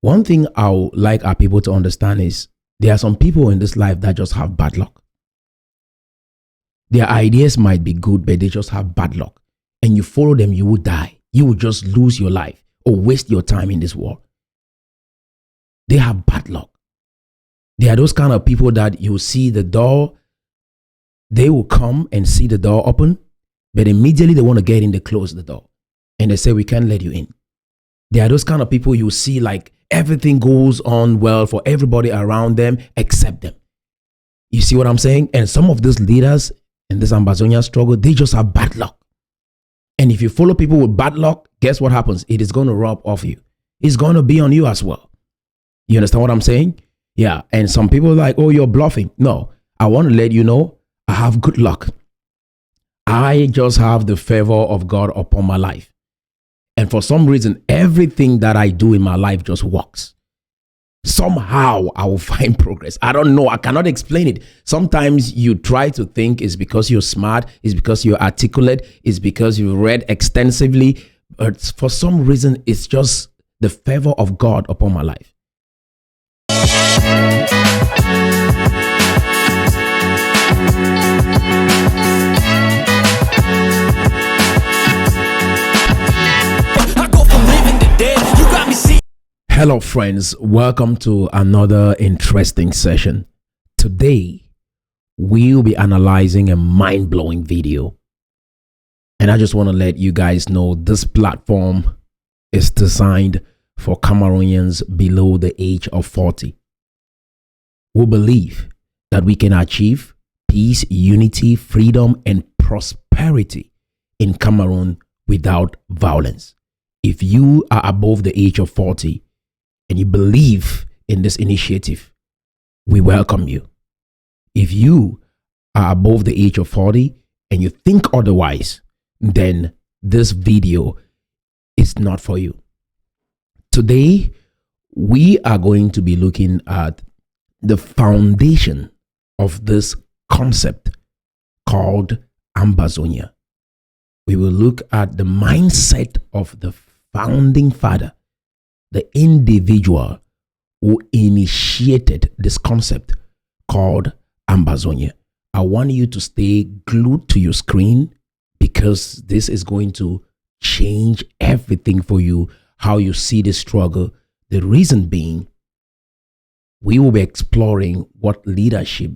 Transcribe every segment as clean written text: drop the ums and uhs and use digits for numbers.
One thing I would like our people to understand is there are some people in this life that just have bad luck. Their ideas might be good, but they just have bad luck. And you follow them, you will die. You will just lose your life or waste your time in this world. They have bad luck. They are those kind of people that you see the door, they will come and see the door open, but immediately they want to get in, they close the door. And they say, we can't let you in. They are those kind of people you see like everything goes on well for everybody around them except them. You see what I'm saying? And some of these leaders in this Ambazonia struggle, they just have bad luck. And if you follow people with bad luck, guess what happens? It is going to rub off you. It's going to be on you as well. You understand what I'm saying? Yeah. And some people are like, oh, you're bluffing. No, I want to let you know I have good luck. I just have the favor of God upon my life. And for some reason, everything that I do in my life just works. Somehow I will find progress. I don't know. I cannot explain it. Sometimes you try to think it's because you're smart, it's because you're articulate, it's because you read extensively. But for some reason, it's just the favor of God upon my life. Hello friends, welcome to another interesting session. Today, we'll be analyzing a mind-blowing video. And I just want to let you guys know this platform is designed for Cameroonians below the age of 40. We believe that we can achieve peace, unity, freedom, and prosperity in Cameroon without violence. If you are above the age of 40, and you believe in this initiative, we welcome you. If you are above the age of 40 and you think otherwise, then this video is not for you. Today, we are going to be looking at the foundation of this concept called Ambazonia. We will look at the mindset of the founding father, the individual who initiated this concept called Ambazonia. I want you to stay glued to your screen because this is going to change everything for you, how you see the struggle. The reason being, we will be exploring what leadership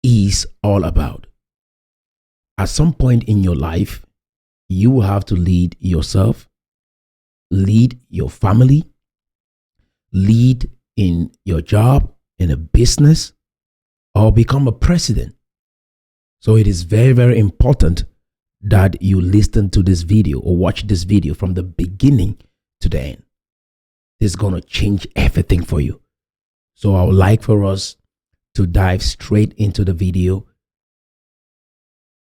is all about. At some point in your life, you will have to lead yourself, lead your family, lead in your job, in a business, or become a president. So it is very, very important that you listen to this video or watch this video from the beginning to the end. This is going to change everything for you. So I would like for us to dive straight into the video.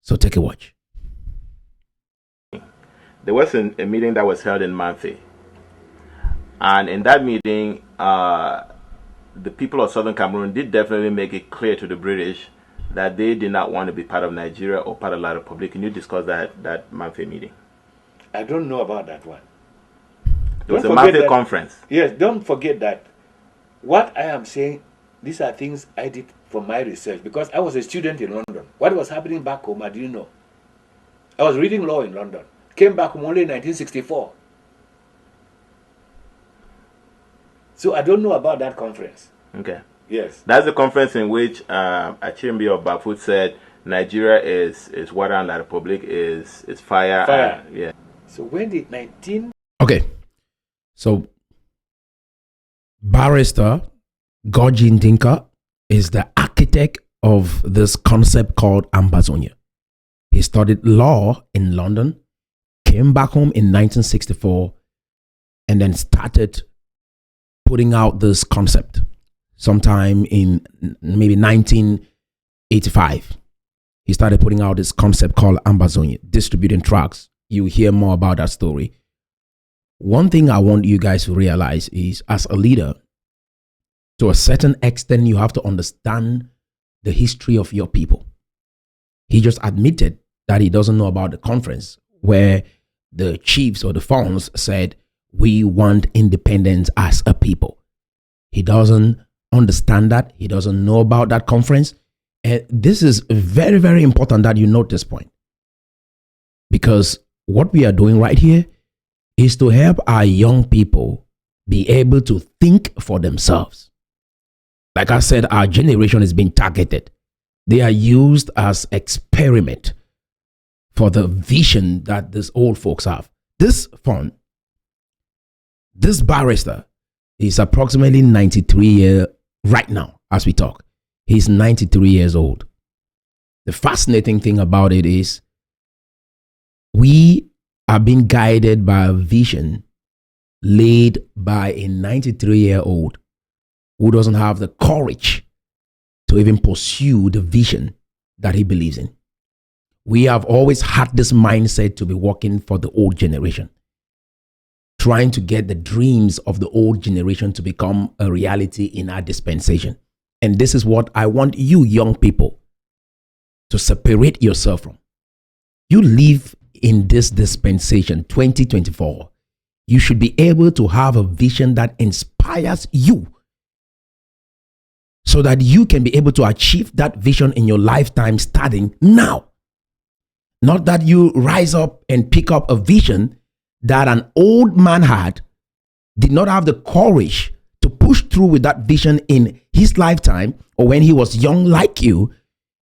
So take a watch. There was a meeting that was held in Manfi. And in that meeting, the people of Southern Cameroon did definitely make it clear to the British that they did not want to be part of Nigeria or part of La Republique. Can you discuss that Manfi meeting? I don't know about that one. There was a Manfi conference. Yes, don't forget that. What I am saying, these are things I did for my research because I was a student in London. What was happening back home, I didn't know. I was reading law in London. Came back home only in 1964. So I don't know about that conference. Okay. Yes. That's the conference in which Achimbi of Bafut said Nigeria is water and La Republique is fire. Fire. Yeah. So when did 19... Okay. So barrister Gorji Dinka is the architect of this concept called Ambazonia. He studied law in London, came back home in 1964, and then started putting out this concept sometime in maybe 1985. He started putting out this concept called Ambazonia, distributing tracts. You hear more about that story. One thing I want you guys to realize is, as a leader, to a certain extent, you have to understand the history of your people. He just admitted that he doesn't know about the conference where the chiefs or the fawns said, we want independence as a people. He doesn't understand that. He doesn't know about that conference. And this is very, very important that you note this point. Because what we are doing right here is to help our young people be able to think for themselves. Like I said, our generation is being targeted. They are used as experiment for the vision that these old folks have. This barrister is approximately 93 years right now as we talk. He's 93 years old. The fascinating thing about it is we are being guided by a vision laid by a 93-year-old who doesn't have the courage to even pursue the vision that he believes in. We have always had this mindset to be working for the old generation, trying to get the dreams of the old generation to become a reality in our dispensation. And this is what I want you young people to separate yourself from. You live in this dispensation, 2024. You should be able to have a vision that inspires you so that you can be able to achieve that vision in your lifetime starting now. Not that you rise up and pick up a vision that an old man had, did not have the courage to push through with that vision in his lifetime or when he was young like you.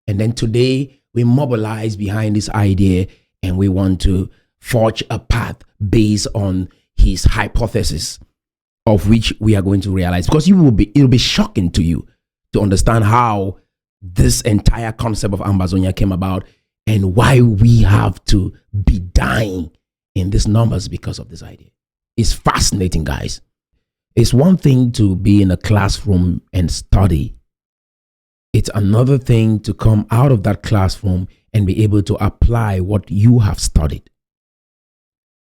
And then today we mobilize behind this idea and we want to forge a path based on his hypothesis, of which we are going to realize, because it'll be shocking to you to understand how this entire concept of Ambazonia came about and why we have to be dying in these numbers because of this idea. It's fascinating, guys. It's one thing to be in a classroom and study. It's another thing to come out of that classroom and be able to apply what you have studied.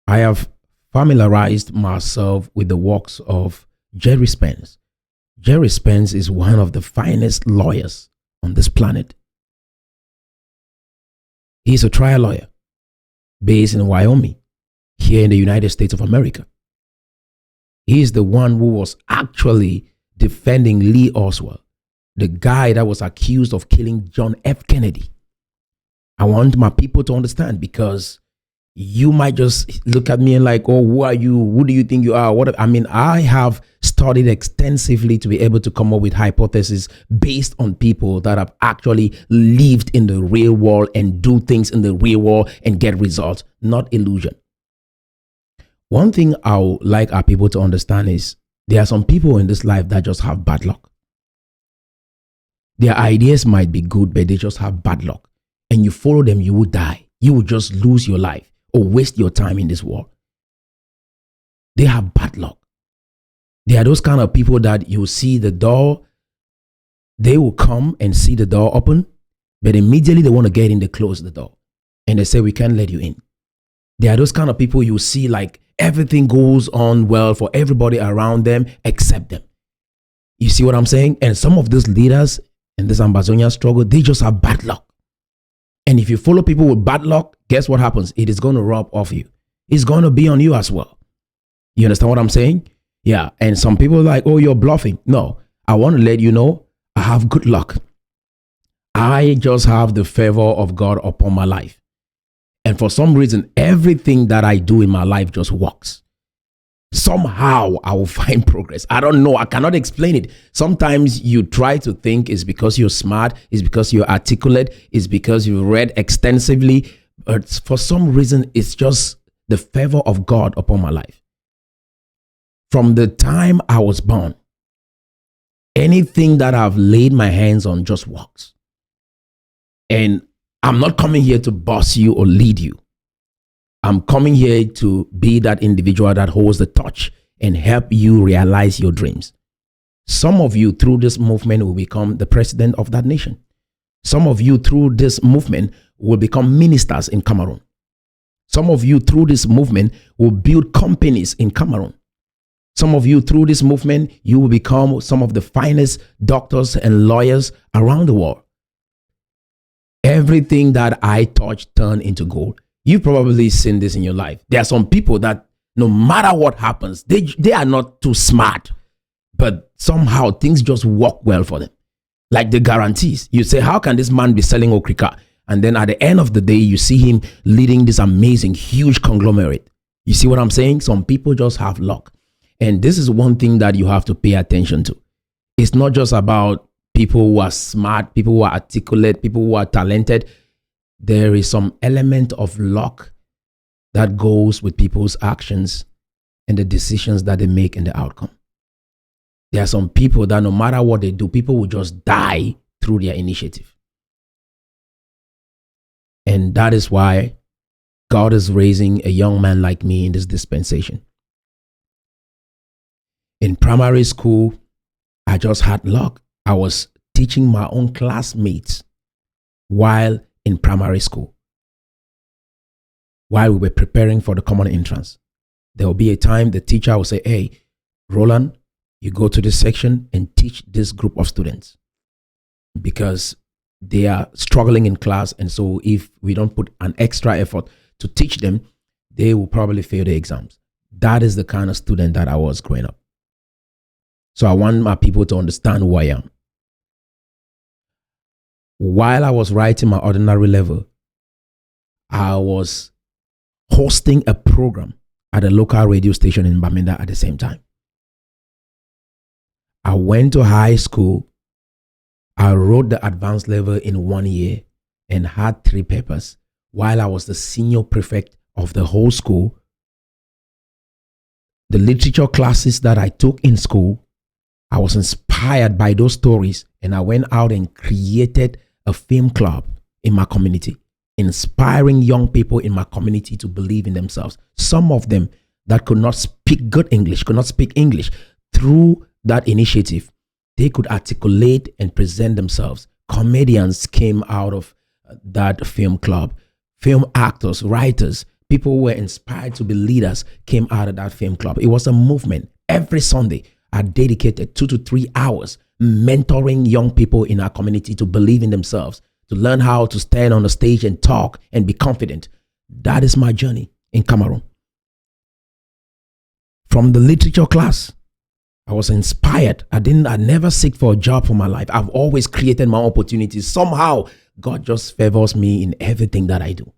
I have familiarized myself with the works of Jerry Spence. Jerry Spence is one of the finest lawyers on this planet. He's a trial lawyer based in Wyoming, here in the United States of America. He is the one who was actually defending Lee Oswald, the guy that was accused of killing John F. Kennedy. I want my people to understand, because you might just look at me and like, oh, who are you? Who do you think you are? I have studied extensively to be able to come up with hypotheses based on people that have actually lived in the real world and do things in the real world and get results, not illusion. One thing I would like our people to understand is there are some people in this life that just have bad luck. Their ideas might be good, but they just have bad luck. And you follow them, you will die. You will just lose your life or waste your time in this world. They have bad luck. They are those kind of people that you see the door, they will come and see the door open, but immediately they want to get in, they close the door. And they say, we can't let you in. They are those kind of people you see like everything goes on well for everybody around them except them. You see what I'm saying? And some of these leaders in this Ambazonia struggle, they just have bad luck. And if you follow people with bad luck, guess what happens? It is going to rub off you. It's going to be on you as well. You understand what I'm saying? Yeah. And some people are like, oh, you're bluffing. No, I want to let you know I have good luck. I just have the favor of God upon my life. And for some reason, everything that I do in my life just works. Somehow I will find progress. I don't know. I cannot explain it. Sometimes you try to think it's because you're smart, it's because you're articulate, it's because you read extensively. But for some reason, it's just the favor of God upon my life. From the time I was born, anything that I've laid my hands on just works. And I'm not coming here to boss you or lead you. I'm coming here to be that individual that holds the torch and help you realize your dreams. Some of you through this movement will become the president of that nation. Some of you through this movement will become ministers in Cameroon. Some of you through this movement will build companies in Cameroon. Some of you through this movement, you will become some of the finest doctors and lawyers around the world. Everything that I touch turn into gold. You've probably seen this in your life. There are some people that no matter what happens, they are not too smart, but somehow things just work well for them. Like the guarantees. You say, how can this man be selling okrika? And then at the end of the day, you see him leading this amazing, huge conglomerate. You see what I'm saying? Some people just have luck. And this is one thing that you have to pay attention to. It's not just about people who are smart, people who are articulate, people who are talented. There is some element of luck that goes with people's actions and the decisions that they make and the outcome. There are some people that no matter what they do, people will just die through their initiative. And that is why God is raising a young man like me in this dispensation. In primary school, I just had luck. I was teaching my own classmates while in primary school. While we were preparing for the common entrance, there will be a time the teacher will say, hey, Roland, you go to this section and teach this group of students because they are struggling in class. And so if we don't put an extra effort to teach them, they will probably fail the exams. That is the kind of student that I was growing up. So I want my people to understand who I am. While I was writing my ordinary level, I was hosting a program at a local radio station in Bamenda at the same time. I went to high school. I wrote the advanced level in 1 year and had 3 papers while I was the senior prefect of the whole school. The literature classes that I took in school, I was inspired by those stories, and I went out and created a film club in my community, inspiring young people in my community to believe in themselves. Some of them that could not speak good English, could not speak English. Through that initiative, they could articulate and present themselves. Comedians came out of that film club. Film actors, writers, people who were inspired to be leaders came out of that film club. It was a movement. Every Sunday, I dedicated 2 to 3 hours mentoring young people in our community to believe in themselves, to learn how to stand on the stage and talk and be confident. That is my journey in Cameroon. From the literature class, I was inspired. I never seek for a job for my life. I've always created my opportunities. Somehow, God just favors me in everything that I do.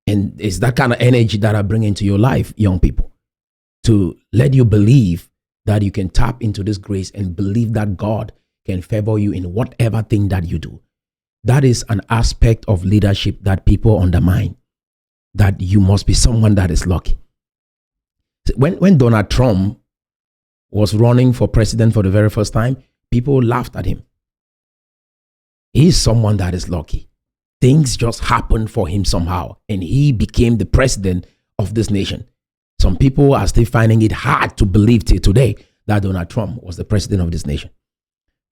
And it's that kind of energy that I bring into your life, young people, to let you believe that you can tap into this grace and believe that God can favor you in whatever thing that you do. That is an aspect of leadership that people undermine, that you must be someone that is lucky. When Donald Trump was running for president for the very first time, people laughed at him. He's someone that is lucky. Things just happened for him somehow, and he became the president of this nation. Some people are still finding it hard to believe till today that Donald Trump was the president of this nation.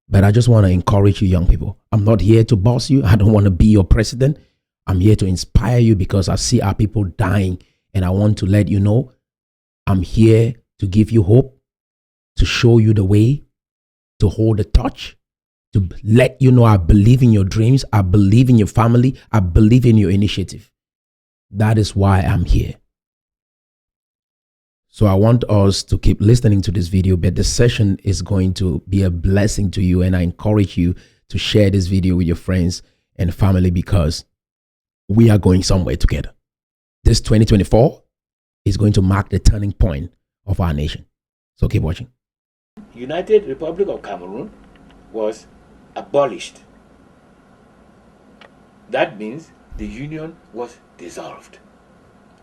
But I just want to encourage you, young people. I'm not here to boss you. I don't want to be your president. I'm here to inspire you because I see our people dying, and I want to let you know I'm here to give you hope, to show you the way, to hold the torch, to let you know I believe in your dreams, I believe in your family, I believe in your initiative. That is why I'm here. So I want us to keep listening to this video, but the session is going to be a blessing to you, and I encourage you to share this video with your friends and family because we are going somewhere together. This 2024 is going to mark the turning point of our nation. So keep watching. United Republic of Cameroon was abolished. That means the union was dissolved.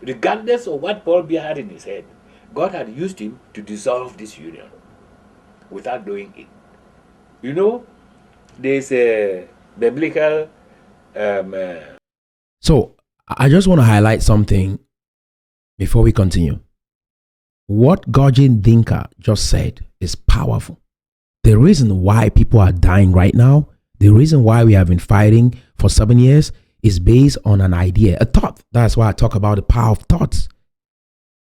Regardless of what Paul Biya had in his head, God had used him to dissolve this union without doing it. You know, there's a biblical... So I just want to highlight something before we continue. What Gorji Dinka just said is powerful. The reason why people are dying right now, the reason why we have been fighting for 7 years is based on an idea, a thought. That's why I talk about the power of thoughts.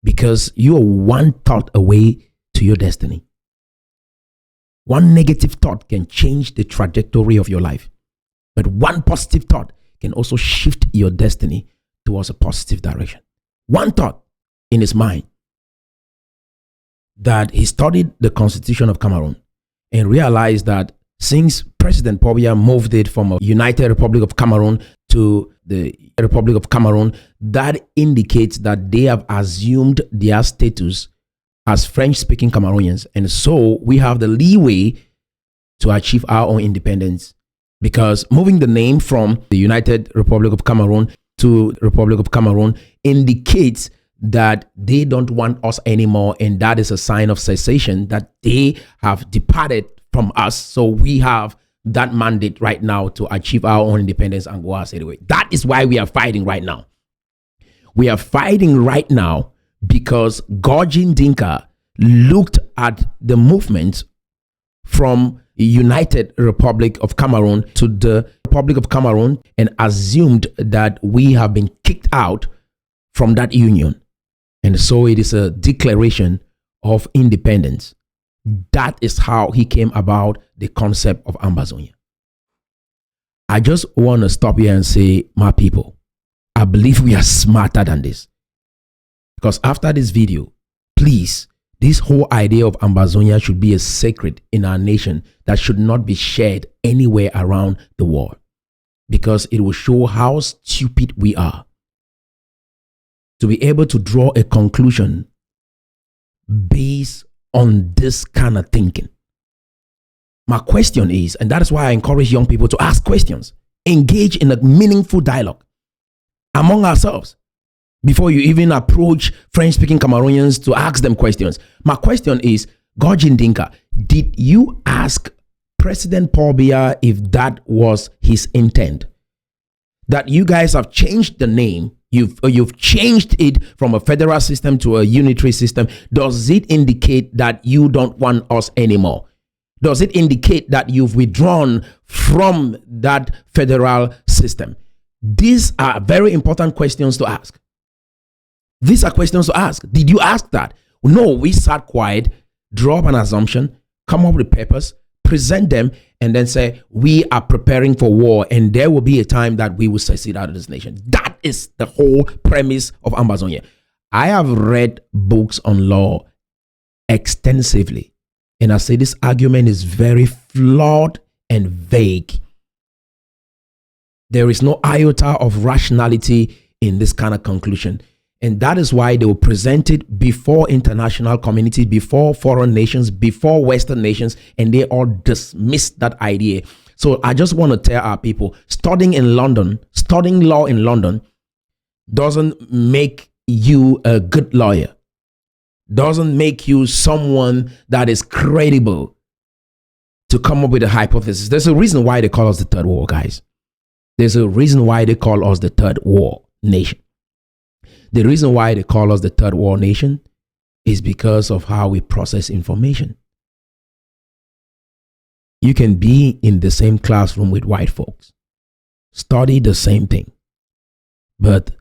Because you are one thought away to your destiny. One negative thought can change the trajectory of your life. But one positive thought can also shift your destiny towards a positive direction. One thought in his mind that he studied the Constitution of Cameroon and realized that since President Pobia moved it from a United Republic of Cameroon to the Republic of Cameroon, that indicates that they have assumed their status as French-speaking Cameroonians. And so we have the leeway to achieve our own independence, because moving the name from the United Republic of Cameroon to the Republic of Cameroon indicates that they don't want us anymore, and that is a sign of cessation, that they have departed from us. So we have that mandate right now to achieve our own independence and go our separate way. That is why we are fighting right now. We are fighting right now because Gorji Dinka looked at the movement from United Republic of Cameroon to the Republic of Cameroon and assumed that we have been kicked out from that union. And so it is a declaration of independence. That is how he came about the concept of Ambazonia. I just want to stop here and say, my people, I believe we are smarter than this. Because after this video, please, this whole idea of Ambazonia should be a secret in our nation that should not be shared anywhere around the world, because it will show how stupid we are to be able to draw a conclusion based on this kind of thinking. My question is, and that is why I encourage young people to ask questions, engage in a meaningful dialogue among ourselves before you even approach French-speaking Cameroonians to ask them questions. My question is, Gorji Dinka, did you ask President Paul Biya if that was his intent? That you guys have changed the name, you've changed it from a federal system to a unitary system. Does it indicate that you don't want us anymore? Does it indicate that you've withdrawn from that federal system? These are very important questions to ask. These are questions to ask. Did you ask that? No, we sat quiet, draw up an assumption, come up with papers, present them, and then say, we are preparing for war, and there will be a time that we will secede out of this nation. That is the whole premise of Ambazonia. I have read books on law extensively, and I say this argument is very flawed and vague. There is no iota of rationality in this kind of conclusion. And that is why they will present it before international community, before foreign nations, before Western nations, and they all dismiss that idea. So I just want to tell our people, studying law in London doesn't make you a good lawyer, doesn't make you someone that is credible to come up with a hypothesis. There's a reason why they call us the third war, guys. There's a reason why they call us the third war nation. The reason why they call us the third world nation is because of how we process information. You can be in the same classroom with white folks, study the same thing, but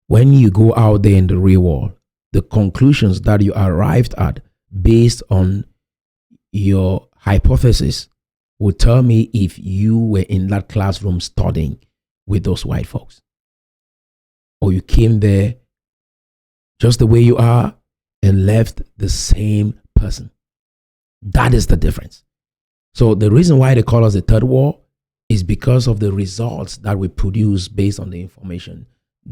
when you go out there in the real world, the conclusions that you arrived at based on your hypothesis will tell me if you were in that classroom studying with those white folks, or you came there just the way you are and left the same person. That is the difference. So the reason why they call us the third war is because of the results that we produce based on the information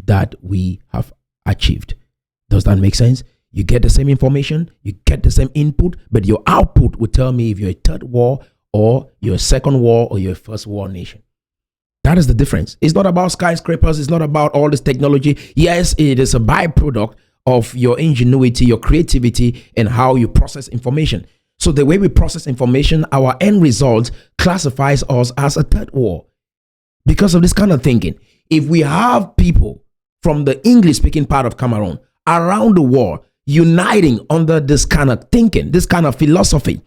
that we have achieved. Does that make sense? You get the same information, you get the same input, but your output will tell me if you're a third war or you're a second war or you're a first war nation. That is the difference. It's not about skyscrapers. It's not about all this technology. Yes, it is a byproduct of your ingenuity, your creativity, and how you process information. So the way we process information, our end result classifies us as a third war because of this kind of thinking. If we have people from the English-speaking part of Cameroon around the world uniting under this kind of thinking, this kind of philosophy,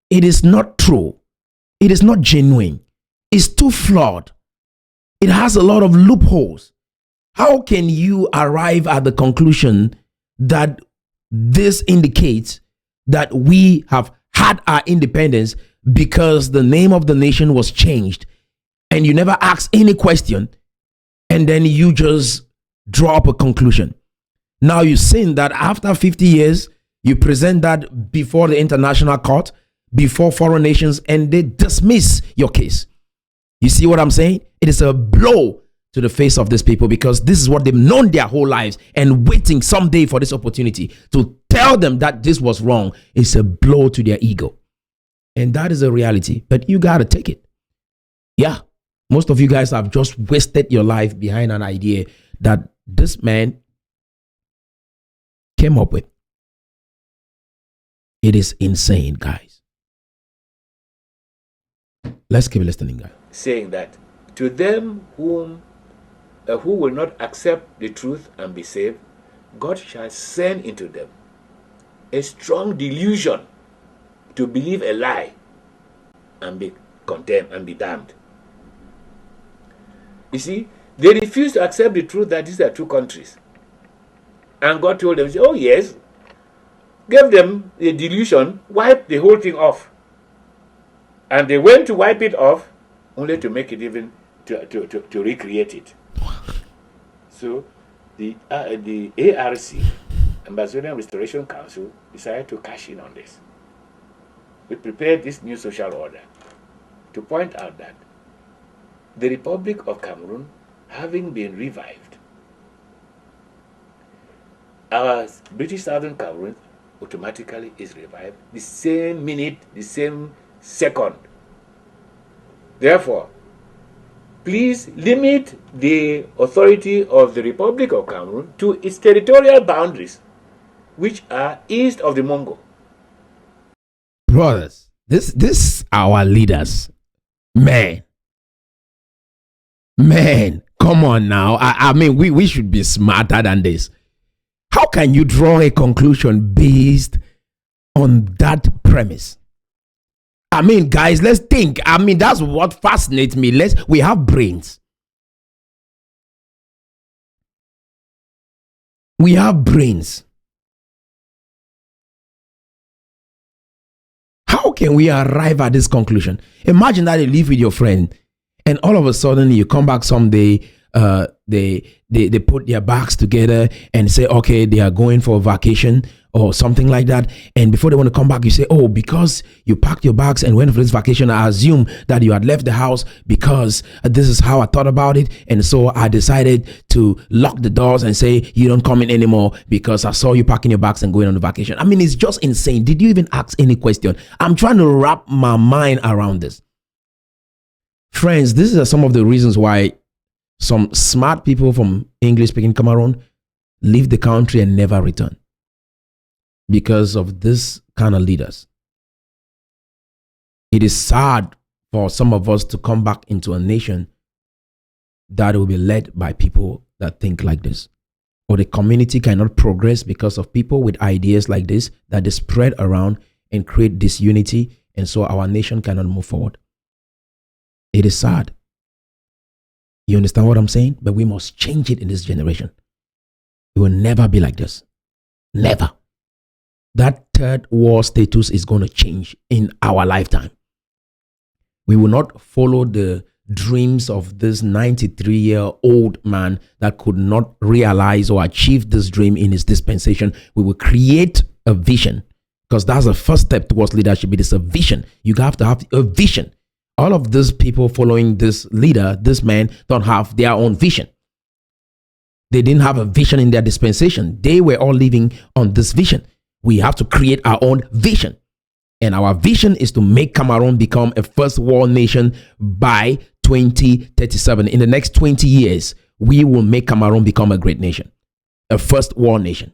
it is not true. It is not genuine. It's too flawed. It has a lot of loopholes. How can you arrive at the conclusion that this indicates that we have had our independence because the name of the nation was changed, and you never ask any question, and then you just draw up a conclusion? Now you've seen that after 50 years, you present that before the international court, before foreign nations and they dismiss your case. You see what I'm saying? It is a blow to the face of these people because this is what they've known their whole lives and waiting someday for this opportunity to tell them that this was wrong. It's a blow to their ego. And that is a reality, but you got to take it. Yeah, most of you guys have just wasted your life behind an idea that this man came up with. It is insane, guys. Let's keep listening, guys. Saying that to them who will not accept the truth and be saved, God shall send into them a strong delusion to believe a lie and be condemned and be damned. You see, they refused to accept the truth that these are two countries. And God told them, oh yes, gave them a delusion, wiped the whole thing off. And they went to wipe it off, only to make it even, to recreate it. So the ARC, Ambazonian Restoration Council, decided to cash in on this. We prepared this new social order to point out that the Republic of Cameroon, having been revived, our British Southern Cameroon automatically is revived the same minute, the same second. Therefore, please limit the authority of the Republic of Cameroon to its territorial boundaries, which are east of the Mongo. Brothers, this our leaders. Man, come on now. I mean, we should be smarter than this. How can you draw a conclusion based on that premise? I mean, guys, let's think. I mean, that's what fascinates me. We have brains. We have brains. How can we arrive at this conclusion? Imagine that you live with your friend and all of a sudden you come back someday, they put their bags together and say, okay, they are going for a vacation or something like that. And before they want to come back, you say, oh, because you packed your bags and went for this vacation, I assume that you had left the house because this is how I thought about it. And so I decided to lock the doors and say, you don't come in anymore because I saw you packing your bags and going on the vacation. I mean, it's just insane. Did you even ask any question? I'm trying to wrap my mind around this. Friends, these are some of the reasons why some smart people from English-speaking Cameroon leave the country and never return. Because of this kind of leaders. It is sad for some of us to come back into a nation that will be led by people that think like this. Or the community cannot progress because of people with ideas like this that they spread around and create disunity, and so our nation cannot move forward. It is sad. You understand what I'm saying? But we must change it in this generation. It will never be like this. Never. That third world status is going to change in our lifetime. We will not follow the dreams of this 93-year-old man that could not realize or achieve this dream in his dispensation. We will create a vision, because that's the first step towards leadership. It is a vision. You have to have a vision. All of these people following this leader, this man, don't have their own vision. They didn't have a vision in their dispensation. They were all living on this vision. We have to create our own vision. And our vision is to make Cameroon become a first world nation by 2037. In the next 20 years, we will make Cameroon become a great nation, a first world nation.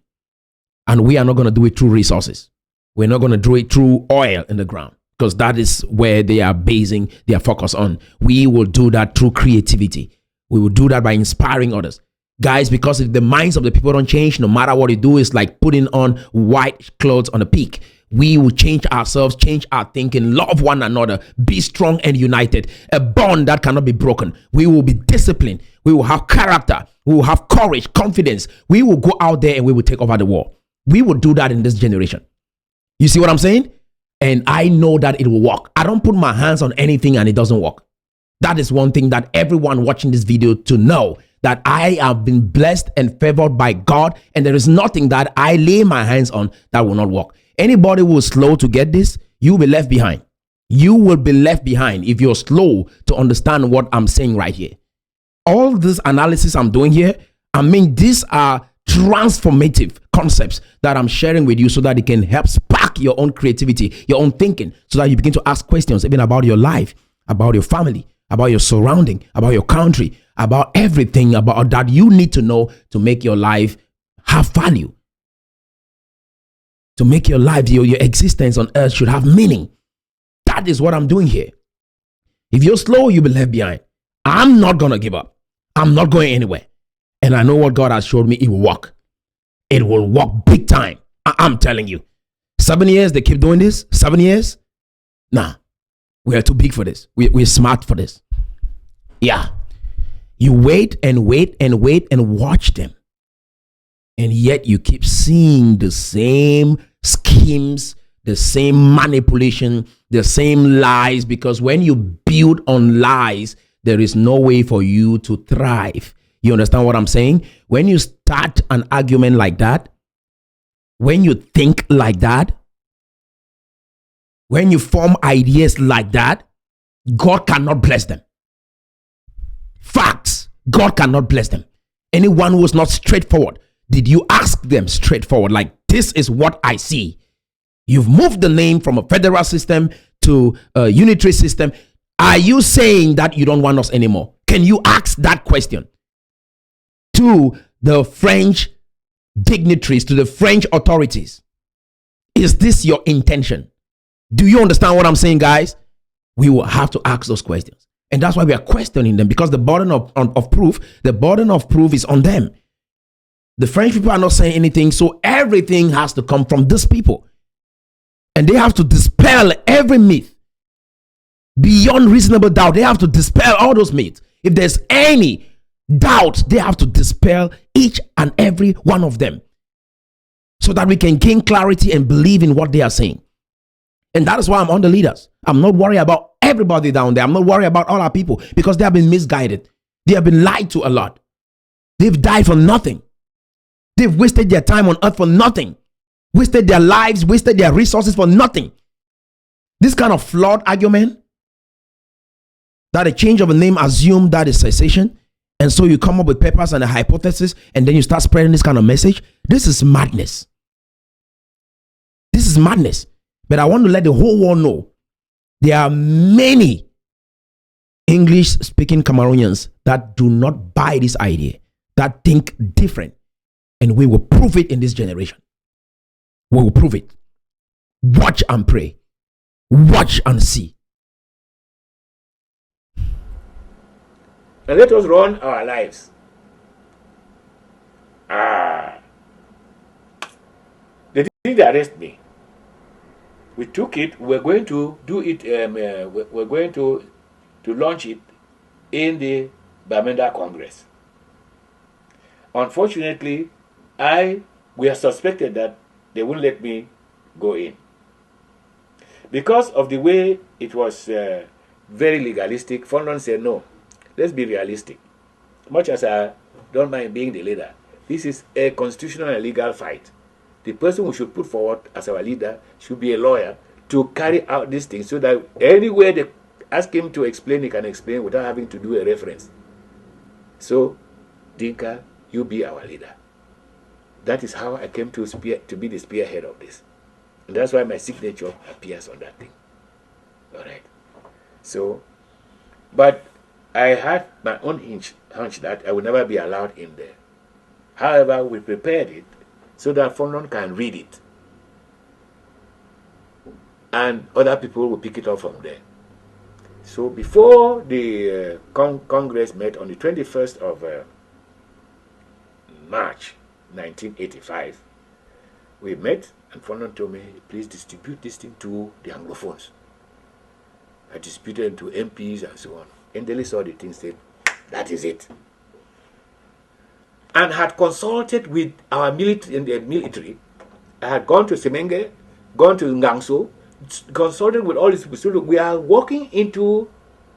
And we are not going to do it through resources. We're not going to do it through oil in the ground, because that is where they are basing their focus on. We will do that through creativity. We will do that by inspiring others. Guys, because if the minds of the people don't change, no matter what you do, it's like putting on white clothes on a pig. We will change ourselves, change our thinking, love one another, be strong and united, a bond that cannot be broken. We will be disciplined. We will have character. We will have courage, confidence. We will go out there and we will take over the world. We will do that in this generation. You see what I'm saying? And I know that it will work. I don't put my hands on anything and it doesn't work. That is one thing that everyone watching this video to know, that I have been blessed and favored by God, and there is nothing that I lay my hands on that will not work. Anybody who is slow to get this, you will be left behind. You will be left behind if you're slow to understand what I'm saying right here. All this analysis I'm doing here, I mean, these are transformative concepts that I'm sharing with you so that it can help spark your own creativity, your own thinking, so that you begin to ask questions even about your life, about your family, about your surrounding, about your country, about everything about that you need to know to make your life have value, to make your life, your existence on earth should have meaning. That is what I'm doing here. If you're slow, you'll be left behind. I'm not going to give up. I'm not going anywhere. And I know what God has showed me, it will work. It will work big time. I'm telling you. 7 years, they keep doing this. 7 years? Nah, we are too big for this. We're smart for this. Yeah. You wait and wait and wait and watch them. And yet you keep seeing the same schemes, the same manipulation, the same lies, because when you build on lies, there is no way for you to thrive. You understand what I'm saying? When you start an argument like that, when you think like that, when you form ideas like that, God cannot bless them. Facts. God cannot bless them. Anyone who is not straightforward, did you ask them straightforward, like, this is what I see? You've moved the name from a federal system to a unitary system. Are you saying that you don't want us anymore? Can you ask that question to the French dignitaries, to the French authorities? Is this your intention? Do you understand what I'm saying, guys? We will have to ask those questions. And that's why we are questioning them, because the burden of proof is on them. The French people are not saying anything, so everything has to come from these people. And they have to dispel every myth beyond reasonable doubt. They have to dispel all those myths. If there's any doubt, they have to dispel each and every one of them so that we can gain clarity and believe in what they are saying. And that is why I'm on the leaders. I'm not worried about everybody down there. I'm not worried about all our people, because they have been misguided. They have been lied to a lot. They've died for nothing. They've wasted their time on earth for nothing. Wasted their lives, wasted their resources for nothing. This kind of flawed argument that a change of a name assumed that is cessation, and so you come up with papers and a hypothesis, and then you start spreading this kind of message. This is madness. This is madness. But I want to let the whole world know there are many English-speaking Cameroonians that do not buy this idea, that think different, and we will prove it in this generation. We will prove it. Watch and pray. Watch and see. And let us run our lives. They didn't arrest me. We took it. We're going to do it. We're going to launch it in the Bamenda Congress. Unfortunately, we are suspected that they wouldn't let me go in because of the way it was very legalistic. Fondon said, no, let's be realistic. Much as I don't mind being the leader, this is a constitutional and legal fight. The person we should put forward as our leader should be a lawyer to carry out these things, so that anywhere they ask him to explain, he can explain without having to do a reference. So, Dinka, you be our leader. That is how I came to be the spearhead of this. And that's why my signature appears on that thing. All right. So, but I had my own hunch that I would never be allowed in there. However, we prepared it so that Fondon can read it. And other people will pick it up from there. So before the Congress met on the 21st of March 1985, we met, and Fondon told me, please distribute this thing to the Anglophones. I distributed it to MPs and so on. And they saw the thing, said, that is it. And had consulted with our military in the military. I had gone to Semenge, gone to Ngangso, consulted with all these people. So look, we are walking into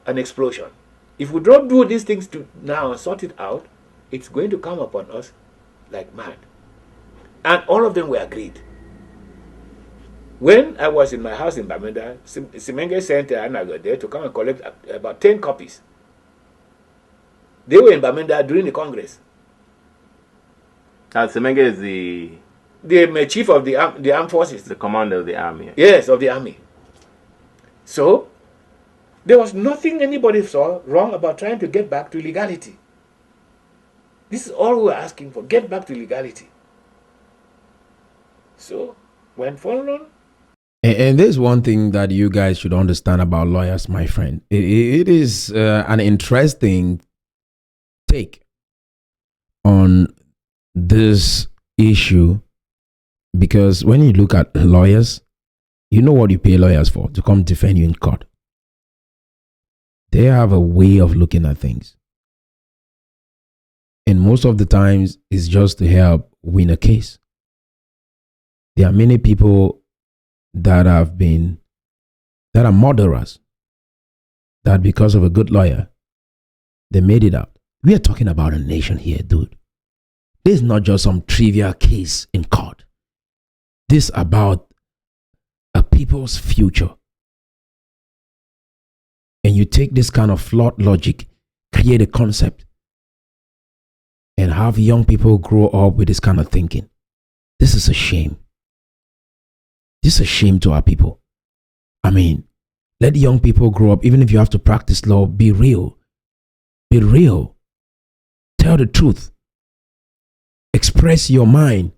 an explosion. If we don't do these things to now and sort it out, it's going to come upon us like mad. And all of them were agreed. When I was in my house in Bamenda, Semenge sent Anago there to come and collect about 10 copies. They were in Bamenda during the Congress. Semenge is the chief of the armed forces. The commander of the army. Yes, of the army. So, there was nothing anybody saw wrong about trying to get back to legality. This is all we were asking for, get back to legality. So, when Fonlon... And there's one thing that you guys should understand about lawyers, my friend. It is an interesting take on this issue, because when you look at lawyers, you know what you pay lawyers for, to come defend you in court. They have a way of looking at things. And most of the times, it's just to help win a case. There are many people that are murderers, that because of a good lawyer, they made it out. We are talking about a nation here, dude. This is not just some trivial case in court. This is about a people's future. And you take this kind of flawed logic, create a concept, and have young people grow up with this kind of thinking. This is a shame. This is a shame to our people. I mean, let young people grow up. Even if you have to practice law, be real. Be real. Tell the truth. Express your mind.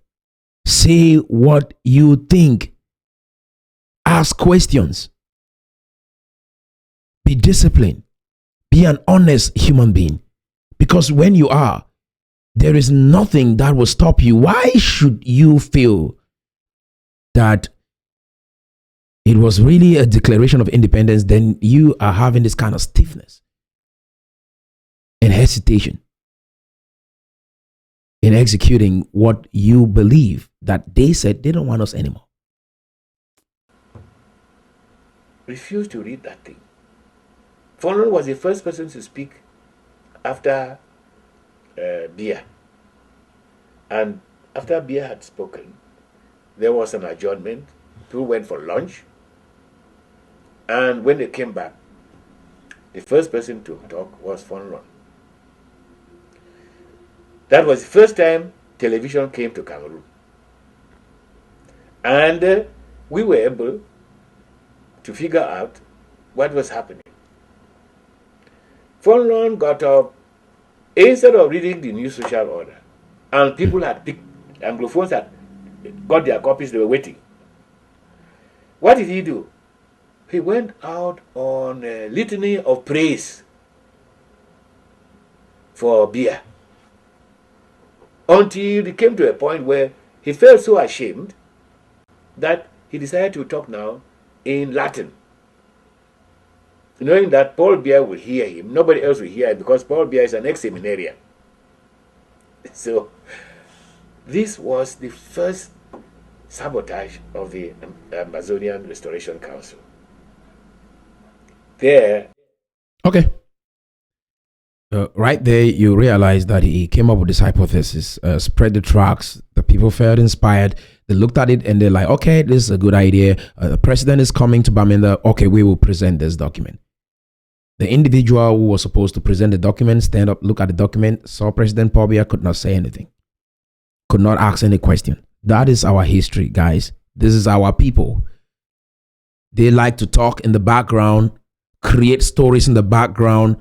Say what you think. Ask questions. Be disciplined. Be an honest human being. Because when you are, there is nothing that will stop you. Why should you feel that it was really a declaration of independence, then you are having this kind of stiffness and hesitation in executing what you believe that they said they don't want us anymore? Refuse to read that thing. Fonlon was the first person to speak after Bia. And after Bia had spoken, there was an adjournment. People went for lunch. And when they came back, the first person to talk was Fonlon. That was the first time television came to Cameroon. And we were able to figure out what was happening. Fonlon got up, instead of reading the new social order, and people had picked, Anglophones had got their copies, they were waiting. What did he do? He went out on a litany of praise for Bia, until he came to a point where he felt so ashamed that he decided to talk now in Latin, knowing that Paul Bia will hear him. Nobody else will hear him because Paul Bia is an ex-seminarian. So this was the first sabotage of the Ambazonian Restoration Council. There. Okay. Right there, you realize that he came up with this hypothesis, spread the tracks. The people felt inspired. They looked at it and they're like, okay, this is a good idea. The president is coming to Bamenda. Okay, we will present this document. The individual who was supposed to present the document, stand up, look at the document, saw President Paul Biya, could not say anything. Could not ask any question. That is our history, guys. This is our people. They like to talk in the background, create stories in the background,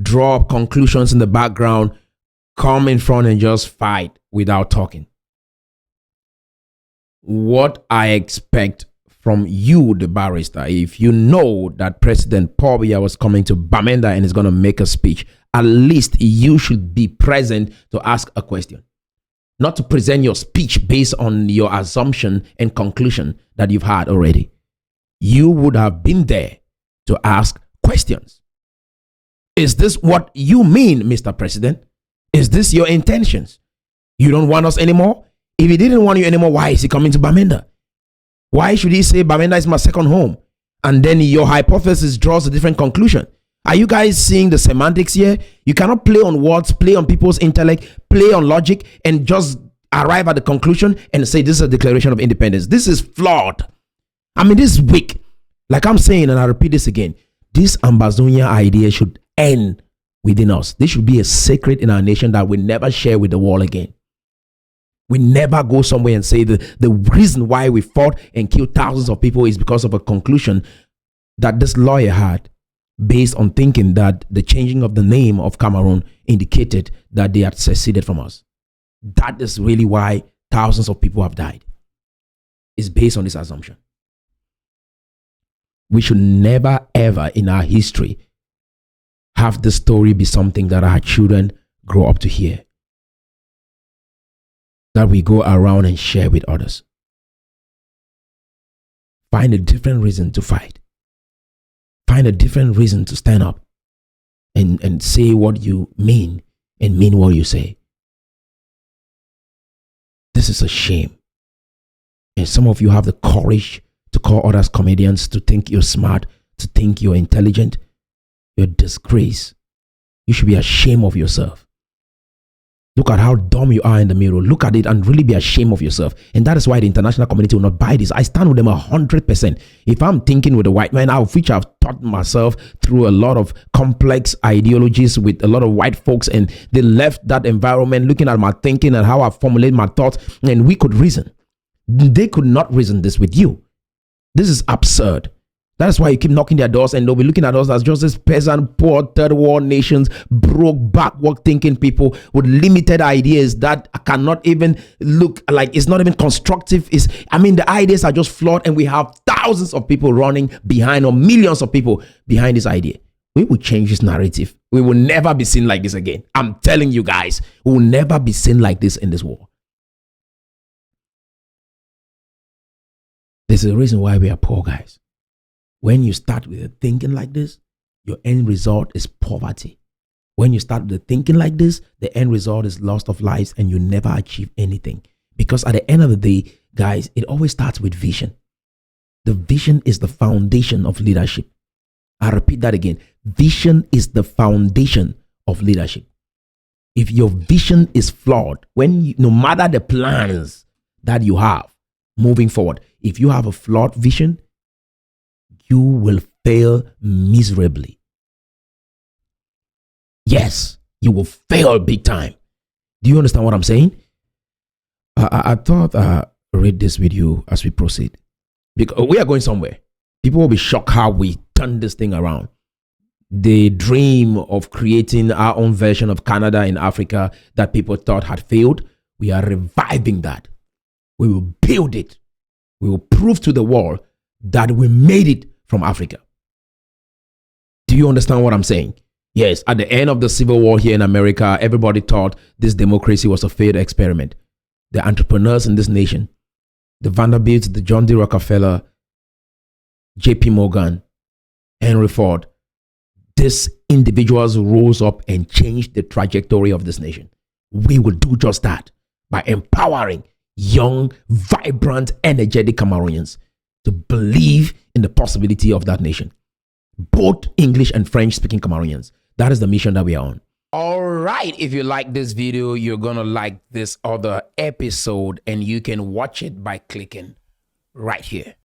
draw up conclusions in the background, come in front and just fight without talking. What I expect from you, the barrister, if you know that President Paul Biya was coming to Bamenda and is going to make a speech, at least you should be present to ask a question. Not to present your speech based on your assumption and conclusion that you've had already. You would have been there to ask questions. Is this what you mean, Mr. President? Is this your intentions? You don't want us anymore? If he didn't want you anymore, why is he coming to Bamenda? Why should he say Bamenda is my second home? And then your hypothesis draws a different conclusion. Are you guys seeing the semantics here? You cannot play on words, play on people's intellect, play on logic, and just arrive at the conclusion and say this is a declaration of independence. This is flawed. I mean, this is weak. Like I'm saying, and I repeat this again, this Ambazonia idea should end within us. This should be a secret in our nation that we never share with the world again. We never go somewhere and say the reason why we fought and killed thousands of people is because of a conclusion that this lawyer had based on thinking that the changing of the name of Cameroon indicated that they had seceded from us. That is really why thousands of people have died. It's based on this assumption. We should never ever in our history have this story be something that our children grow up to hear, that we go around and share with others. Find a different reason to fight. Find a different reason to stand up and say what you mean and mean what you say. This is a shame. And some of you have the courage to call others comedians, to think you're smart, to think you're intelligent. You're a disgrace. You should be ashamed of yourself. Look at how dumb you are in the mirror. Look at it and really be ashamed of yourself. And that is why the international community will not buy this. I stand with them 100%. If I'm thinking with a white man, of which I've taught myself through a lot of complex ideologies with a lot of white folks, and they left that environment looking at my thinking and how I formulate my thoughts, and we could reason. They could not reason this with you. This is absurd. That's why you keep knocking their doors and they'll be looking at us as just this peasant, poor, third world nations, broke, backward thinking people with limited ideas that cannot even look like, it's not even constructive. The ideas are just flawed, and we have thousands of people running behind, or millions of people behind this idea. We will change this narrative. We will never be seen like this again. I'm telling you guys, we will never be seen like this in this world. There's a reason why we are poor, guys. When you start with a thinking like this, your end result is poverty. When you start with a thinking like this, the end result is loss of lives, and you never achieve anything. Because at the end of the day, guys, it always starts with vision. The vision is the foundation of leadership. I repeat that again. Vision is the foundation of leadership. If your vision is flawed, no matter the plans that you have moving forward, if you have a flawed vision, you will fail miserably. Yes, you will fail big time. Do you understand what I'm saying? I thought I'd read this with you as we proceed, because we are going somewhere. People will be shocked how we turn this thing around. The dream of creating our own version of Canada in Africa that people thought had failed, we are reviving that. We will build it. We will prove to the world that we made it from Africa. Do you understand what I'm saying? Yes, at the end of the Civil War here in America, everybody thought this democracy was a failed experiment. The entrepreneurs in this nation, the Vanderbilts, the John D. Rockefeller, J.P. Morgan, Henry Ford, these individuals rose up and changed the trajectory of this nation. We will do just that by empowering young, vibrant, energetic Cameroonians to believe in the possibility of that nation. Both English and French speaking Cameroonians. That is the mission that we are on. All right. If you like this video, you're going to like this other episode, and you can watch it by clicking right here.